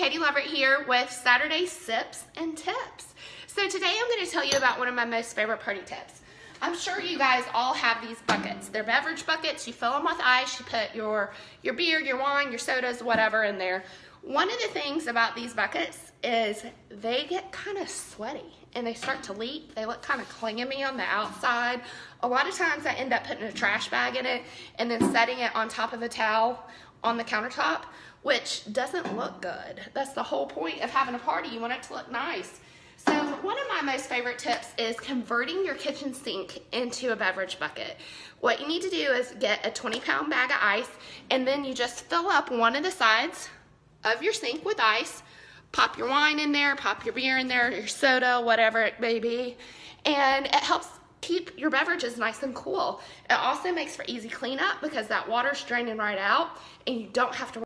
Katie Lovett here with Saturday Sips and Tips. So today I'm going to tell you about one of my most favorite party tips. I'm sure you guys all have these buckets. They're beverage buckets. You fill them with ice. You put your beer, your wine, your sodas, whatever in there. One of the things about these buckets is they get kind of sweaty and they start to leak. They look kind of clammy on the outside. A lot of times I end up putting a trash bag in it and then setting it on top of a towel on the countertop, which doesn't look good. That's the whole point of having a party. You want it to look nice. So one of my most favorite tips is converting your kitchen sink into a beverage bucket. What you need to do is get a 20-pound bag of ice, and then you just fill up one of the sides of your sink with ice. Pop your wine in there, pop your beer in there, your soda, whatever it may be, and it helps keep your beverages nice and cool. It also makes for easy cleanup because that water's draining right out and you don't have to